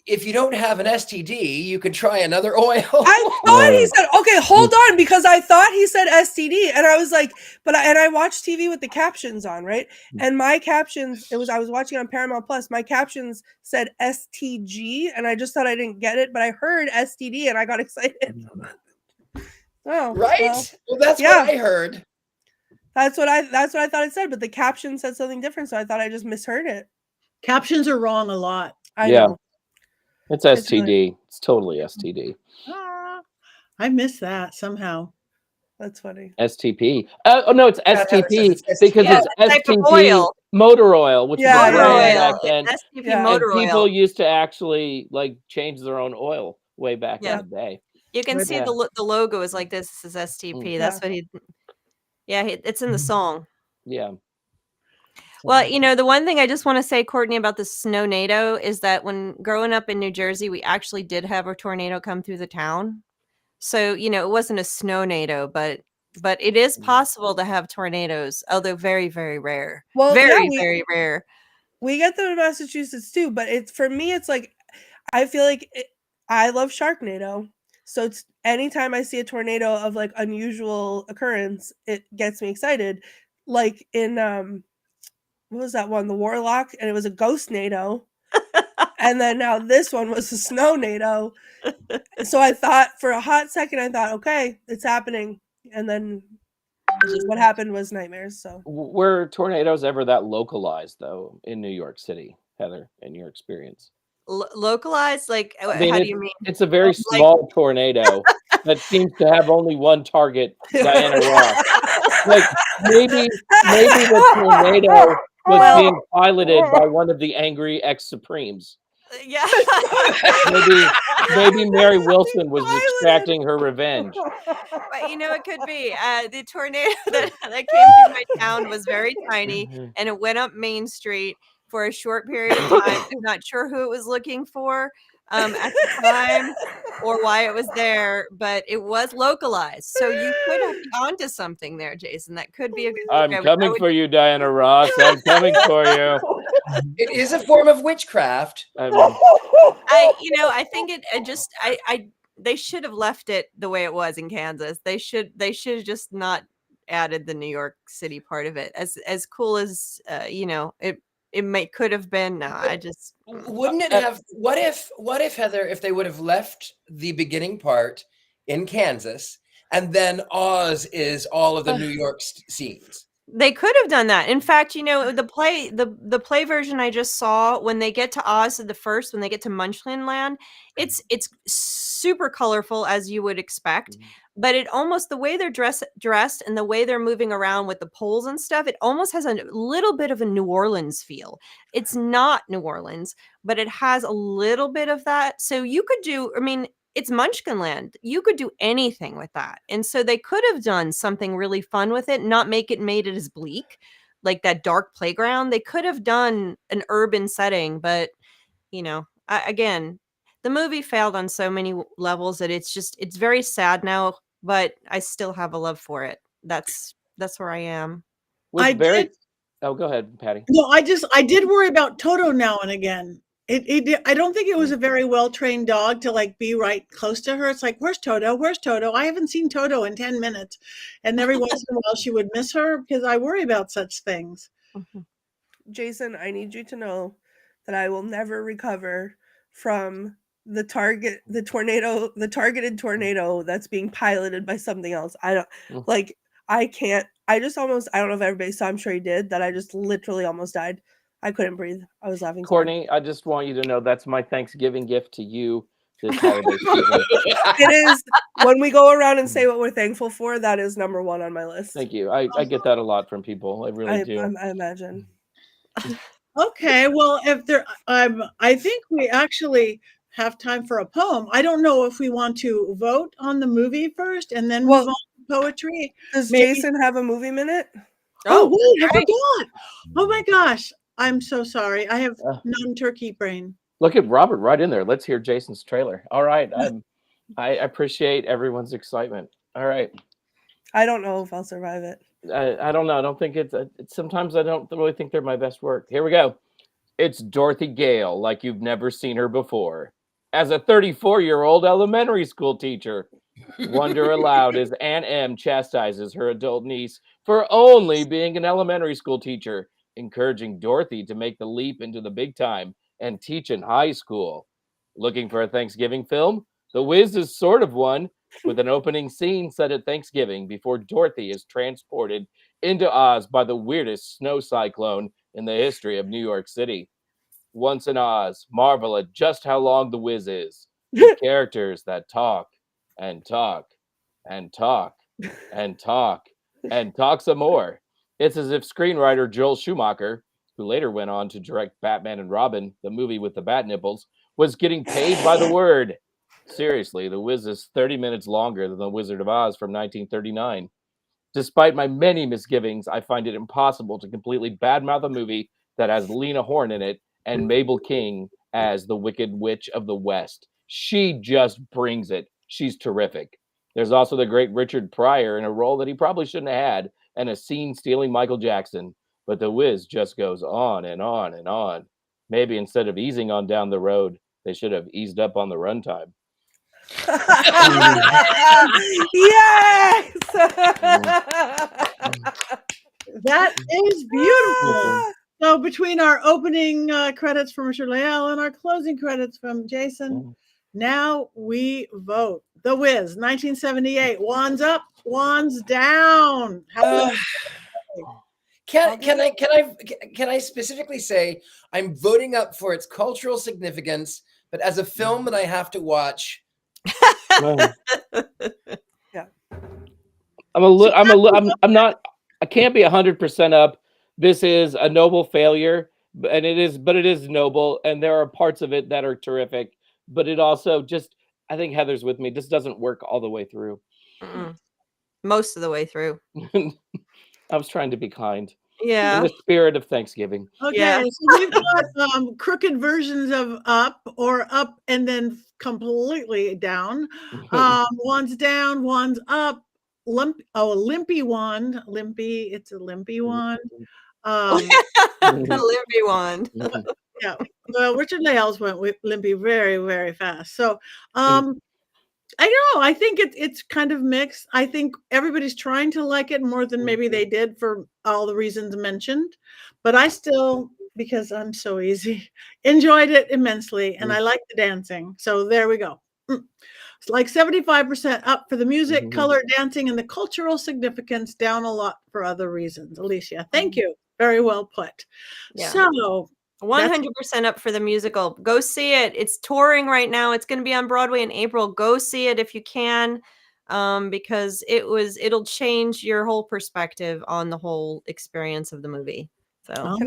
if you don't have an STD, you can try another oil. I thought he said, okay, hold on, because I thought he said STD, and I was like, and I watched TV with the captions on, right? And my captions, I was watching on Paramount Plus, my captions said STG, and I just thought I didn't get it, but I heard STD and I got excited. Oh, right? Well, that's what I heard. That's what I thought it said, but the caption said something different, so I thought I just misheard it. Captions are wrong a lot. I know. It's STD. It's totally STD. I missed that somehow. That's funny. STP. Oh no, it's STP because it's STP oil. Motor oil, which is motor oil. back then. STP motor oil. People used to actually change their own oil way back in the day. You can see the logo is like this. This is STP. That's what he. Yeah, it's in the song. Yeah. Well, the one thing I just want to say, Courtney, about the snownado is that when growing up in New Jersey, we actually did have a tornado come through the town. So, it wasn't a snownado, but it is possible to have tornadoes, although very, very rare. Well, very rare. We get them in Massachusetts too, but for me, it's like, I feel like I love Sharknado. So it's anytime I see a tornado of like unusual occurrence, it gets me excited. Like in, what was that one? The Warlock, and it was a ghost-nado. And then now this one was a snow-nado. So I thought for a hot second, okay, it's happening. and then Just what happened was nightmares. So Were tornadoes ever that localized though in New York City, Heather, in your experience? localized, like I mean, how do you mean? it's a very Like small tornado that seems to have only one target, Diana Ross. Like maybe the tornado was being piloted by one of the angry ex-Supremes. yeah. Maybe Mary Wilson was extracting her revenge. But it could be. The tornado that came through my town was very tiny, and it went up Main Street for a short period of time. I'm not sure who it was looking for at the time or why it was there, but it was localized. So you could be onto something there, Jason. That could be a good. I'm coming for you, Diana Ross. I'm coming for you. It is a form of witchcraft. I think they should have left it the way it was in Kansas. They should have just not added the New York City part of it. As cool as it could have been. No, I just Wouldn't it have? What if Heather, if they would have left the beginning part in Kansas, and then Oz is all of the New York scenes? They could have done that. In fact, the play version I just saw, when they get to Oz when they get to Munchkin Land, it's super colorful as you would expect, but it almost, the way they're dressed and the way they're moving around with the poles and stuff, it almost has a little bit of a New Orleans feel. It's not New Orleans, but it has a little bit of that. So you could do, it's Munchkin Land. You could do anything with that. And so they could have done something really fun with it, not made it as bleak, like that dark playground. They could have done an urban setting, but again, the movie failed on so many levels that it's very sad now, but I still have a love for it. That's where I am. Go ahead, Patty. No, I did worry about Toto now and again. I don't think it was a very well-trained dog to be right close to her. It's like, where's Toto? Where's Toto? I haven't seen Toto in 10 minutes. And every once in a while she would miss her because I worry about such things. Jason, I need you to know that I will never recover from the targeted tornado that's being piloted by something else. I can't. I don't know if everybody saw, I'm sure he did, that I just literally almost died. I couldn't breathe. I was laughing. Courtney, I just want you to know that's my Thanksgiving gift to you this holiday season. It is. When we go around and say what we're thankful for, that is number one on my list. Thank you. I get that a lot from people. I really do. I imagine. Okay, well, I think we actually have time for a poem. I don't know if we want to vote on the movie first and then move on to poetry. Does Jason have a movie minute? Oh, wait, I forgot. Oh my gosh. I'm so sorry. I have non-turkey brain. Look at Robert right in there. Let's hear Jason's trailer. All right. I appreciate everyone's excitement. All right. I don't know if I'll survive it. I don't know. I don't think sometimes I don't really think they're my best work. Here we go. It's Dorothy Gale, like you've never seen her before. As a 34-year-old elementary school teacher, wonder aloud as Aunt M chastises her adult niece for only being an elementary school teacher, encouraging Dorothy to make the leap into the big time and teach in high school. Looking for a Thanksgiving film? The Wiz is sort of one, with an opening scene set at Thanksgiving before Dorothy is transported into Oz by the weirdest snow cyclone in the history of New York City. Once in Oz, marvel at just how long The Wiz is. The characters that talk and talk and talk and talk and talk some more. It's as if screenwriter Joel Schumacher, who later went on to direct Batman and Robin, the movie with the bat nipples, was getting paid by the word. Seriously, The Wiz is 30 minutes longer than The Wizard of Oz from 1939. Despite my many misgivings, I find it impossible to completely badmouth a movie that has Lena Horne in it and Mabel King as the Wicked Witch of the West. She just brings it. She's terrific. There's also the great Richard Pryor in a role that he probably shouldn't have had, and a scene-stealing Michael Jackson. But The Wiz just goes on and on and on. Maybe instead of easing on down the road, they should have eased up on the runtime. Yes! That is beautiful. So between our opening credits from Richard-Lael and our closing credits from Jason, now we vote. The Wiz, 1978. Wands up. wands down. Happy Can I specifically say I'm voting up for its cultural significance, but as a film that I have to watch, Well, Yeah. I'm not. I can't be 100% up. This is a noble failure, but it is noble, and there are parts of it that are terrific. But it also just, I think Heather's with me. This doesn't work all the way through. Mm-mm. Most of the way through. I was trying to be kind in Yeah. the spirit of Thanksgiving. Okay, Yeah. so we've got crooked versions of up or up and then completely down. Wands down, wands up, limpy wand, limpy, it's a limpy wand. The limpy wand. Yeah, well, Richard-Lael's went with limpy very, very fast. So, I know. I think it's kind of mixed. I think everybody's trying to like it more than maybe they did for all the reasons mentioned. But I still, because I'm so easy, enjoyed it immensely, and I like the dancing. So there we go. It's like 75% up for the music, color, dancing, and the cultural significance, down a lot for other reasons. Alicia, thank you. Very well put. Yeah. So 100% up for the musical. Go see it. It's touring right now. It's going to be on Broadway in April. Go see it if you can, because it'll change your whole perspective on the whole experience of the movie. So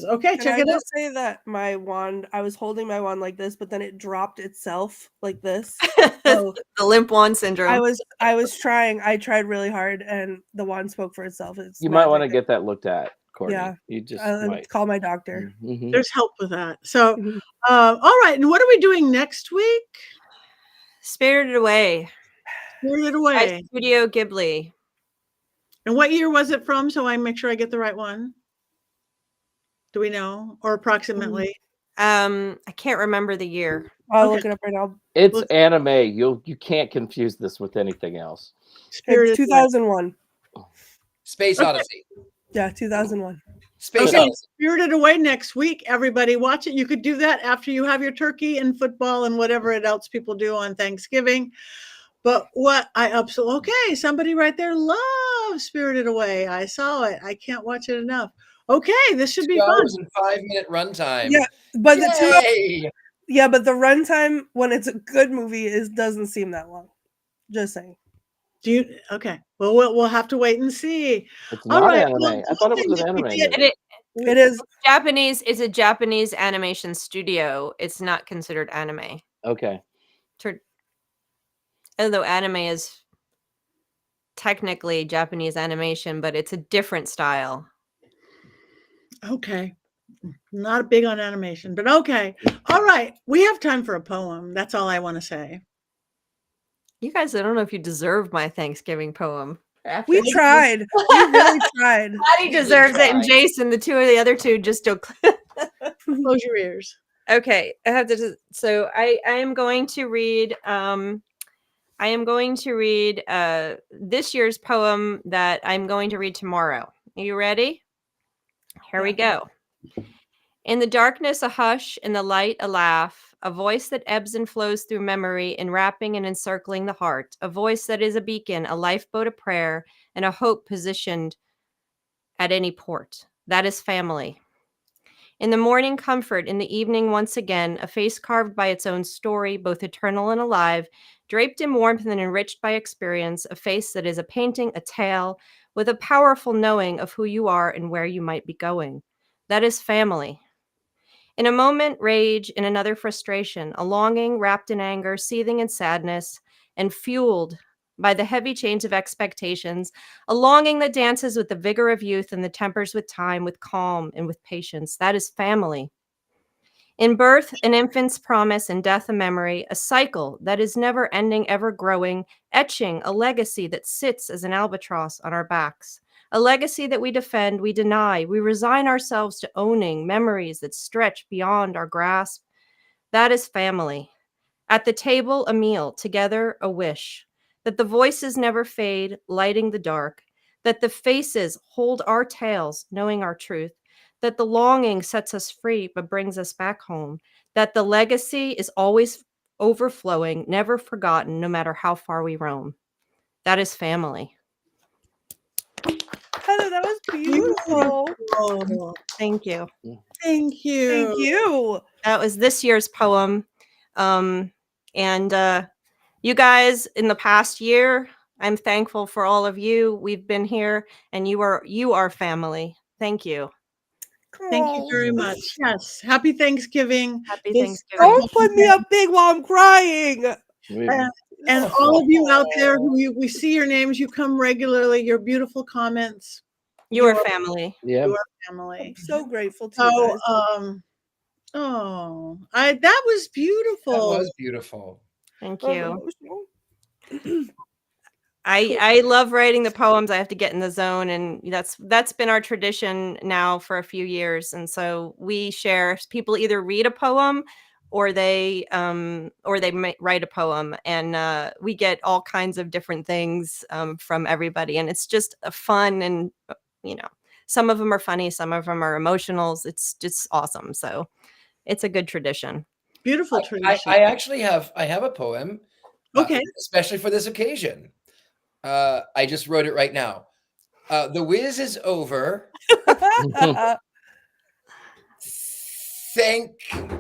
okay, check it out. Just say that my wand, I was holding my wand like this, but then it dropped itself like this. So the limp wand syndrome. I tried really hard, and the wand spoke for itself. You might want to get that looked at, Courtney. Yeah, you just might call my doctor. There's help with that. So, all right. And what are we doing next week? Spirited Away. Spirited Away. By Studio Ghibli. And what year was it from? So I make sure I get the right one. Do we know, or approximately? I can't remember the year. I'll look it up right now. It's anime. You can't confuse this with anything else. It's 2001. Space Odyssey. Yeah, 2001. Space Odyssey. Spirited Away next week. Everybody watch it. You could do that after you have your turkey and football and whatever else people do on Thanksgiving. But what I absolutely, okay, somebody right there loves Spirited Away. I saw it. I can't watch it enough. Okay, this should be 2 fun. hours and 5-minute runtime. Yeah, but Yay! the runtime when it's a good movie doesn't seem that long. Just saying. Okay. Well, we'll have to wait and see. It's not anime. I thought it was an anime. It is Japanese. It's a Japanese animation studio. It's not considered anime. Okay. Although anime is technically Japanese animation, but it's a different style. Okay. Not big on animation, but okay. All right. We have time for a poem. That's all I want to say. You guys, I don't know if you deserve my Thanksgiving poem. We tried. We really tried. Patty deserves it, and Jason, the other two, just don't. Close your ears. Okay, I have to. So I am going to read. I am going to read this year's poem that I'm going to read tomorrow. Are you ready? Here we go. In the darkness, a hush. In the light, a laugh. A voice that ebbs and flows through memory, enwrapping and encircling the heart. A voice that is a beacon, a lifeboat of prayer, and a hope positioned at any port. That is family. In the morning, comfort. In the evening, once again, a face carved by its own story, both eternal and alive, draped in warmth and enriched by experience, a face that is a painting, a tale, with a powerful knowing of who you are and where you might be going. That is family. In a moment, rage. In another, frustration, a longing wrapped in anger, seething in sadness, and fueled by the heavy chains of expectations, a longing that dances with the vigor of youth and the tempers with time, with calm and with patience. That is family. In birth, an infant's promise, and death, a memory, a cycle that is never ending, ever growing, etching a legacy that sits as an albatross on our backs. A legacy that we defend, we deny, we resign ourselves to owning memories that stretch beyond our grasp. That is family. At the table, a meal, together, a wish. That the voices never fade, lighting the dark. That the faces hold our tales, knowing our truth. That the longing sets us free, but brings us back home. That the legacy is always overflowing, never forgotten, no matter how far we roam. That is family. That was beautiful. Beautiful. Thank you. Thank you. Thank you. That was this year's poem. And you guys, in the past year, I'm thankful for all of you. We've been here, and you are family. Thank you. Thank you very much. Yes. Happy Thanksgiving. Happy This- Thanksgiving. Don't put me up big while I'm crying. And all of you out there we see your names, you come regularly, your beautiful comments. You are family. Yeah. You are family. I'm so grateful to you guys. That was beautiful. That was beautiful. Thank I'm you. emotional. I love writing the poems. I have to get in the zone, and that's been our tradition now for a few years. And so we share. People either read a poem, or they write a poem, and we get all kinds of different things from everybody. And it's just a fun, and some of them are funny, some of them are emotionals. It's just awesome. So it's a good tradition. Beautiful tradition. I actually have a poem. Okay. Especially for this occasion. I just wrote it right now. The whiz is over. Thank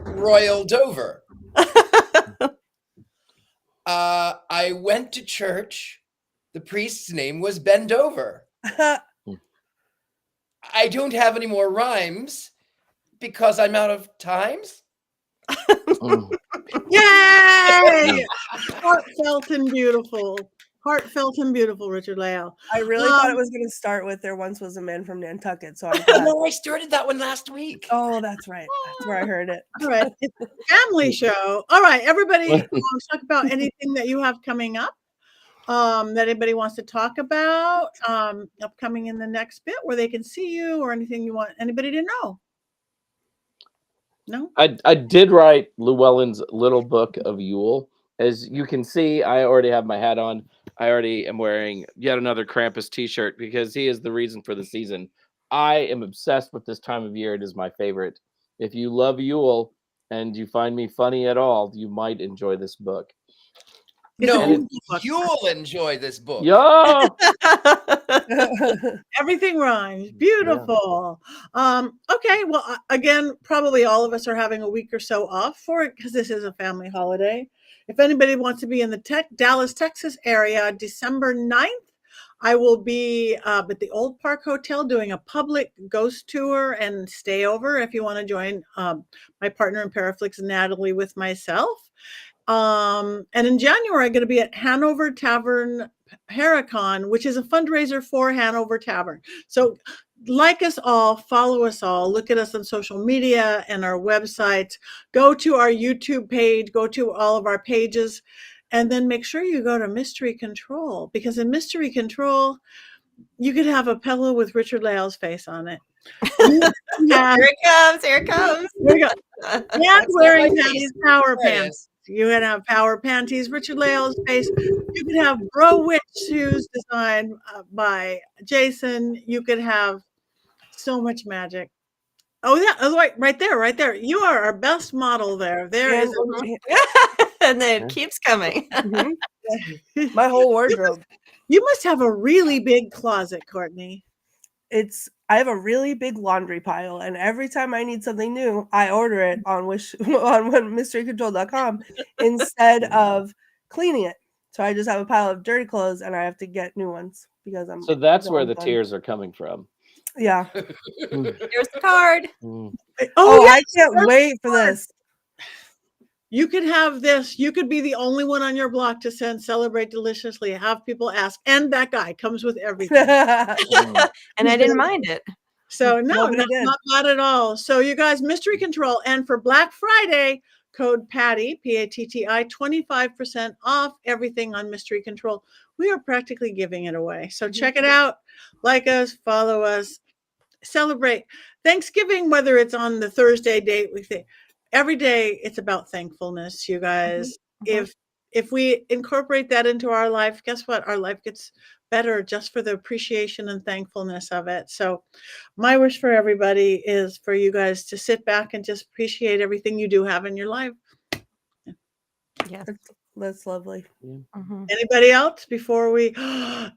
Royal Dover. I went to church. The priest's name was Bendover. I don't have any more rhymes because I'm out of times. Yay! Heartfelt and beautiful. Heartfelt and beautiful, Richard-Lael. I really thought it was going to start with "There Once Was a Man from Nantucket." So I'm glad. No, I started that one last week. Oh, that's right. That's where I heard it. All right. It's a family show. All right, everybody, talk about anything that you have coming up that anybody wants to talk about upcoming in the next bit, where they can see you, or anything you want anybody to know. No? I did write Llewellyn's Little Book of Yule. As you can see, I already have my hat on. I already am wearing yet another Krampus t-shirt because he is the reason for the season. I am obsessed with this time of year. It is my favorite. If you love Yule and you find me funny at all, you might enjoy this book. No, you'll enjoy this book. Yo! Everything rhymes. Beautiful. Okay. Well, again, probably all of us are having a week or so off for it because this is a family holiday. If anybody wants to be in the Dallas, Texas area, December 9th, I will be at the Old Park Hotel doing a public ghost tour and stay over if you want to join my partner in Paraflix, Natalie, with myself. And in January, I'm going to be at Hanover Tavern Heracon, which is a fundraiser for Hanover Tavern. So like us all, follow us all, look at us on social media and our websites, go to our YouTube page, go to all of our pages, and then make sure you go to Mystery Control, because in Mystery Control, you could have a pillow with Richard-Lael's face on it. Here it comes. Here it comes. There you go. And wearing Patty's power pants. You can have power panties, Richard-Lael's face. You could have Bro Witch shoes designed by Jason. You could have so much magic. Oh, yeah. Oh, right there. You are our best model there. There is. And then it keeps coming. My whole wardrobe. You must have a really big closet, Courtney. I have a really big laundry pile, and every time I need something new, I order it on mysterycontrol.com instead of cleaning it. So I just have a pile of dirty clothes, and I have to get new ones because I'm. So that's where the tears are coming from. Yeah. Here's the card. Oh, I can't wait for this. You could have this. You could be the only one on your block to send "Celebrate Deliciously." Have people ask, and that guy comes with everything. And I didn't mind it. So no, not bad at all. So you guys, Mystery Control, and for Black Friday, code Patti, P-A-T-T-I, 25% off everything on Mystery Control. We are practically giving it away. So check it out. Like us, follow us, celebrate Thanksgiving, whether it's on the Thursday date. Every day it's about thankfulness, you guys. If we incorporate that into our life, guess what? Our life gets better just for the appreciation and thankfulness of it. So my wish for everybody is for you guys to sit back and just appreciate everything you do have in your life. Yeah. That's lovely. Mhm. Anybody else before we?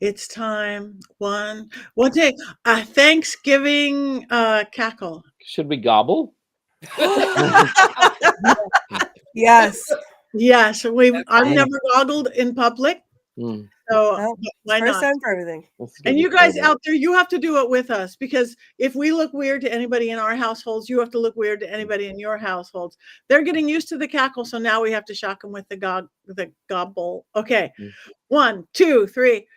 It's time. One day. A Thanksgiving cackle. Should we gobble? Yes. Yes, I've Okay. never goggled in public, Mm, so Well, why first not? time for everything. that's And good. you guys out there, you have to do it with us, because if we look weird to anybody in our households, you have to look weird to anybody in your households. They're getting used to the cackle, so now we have to shock them with the gobble. Okay, Mm. 1, 2, 3.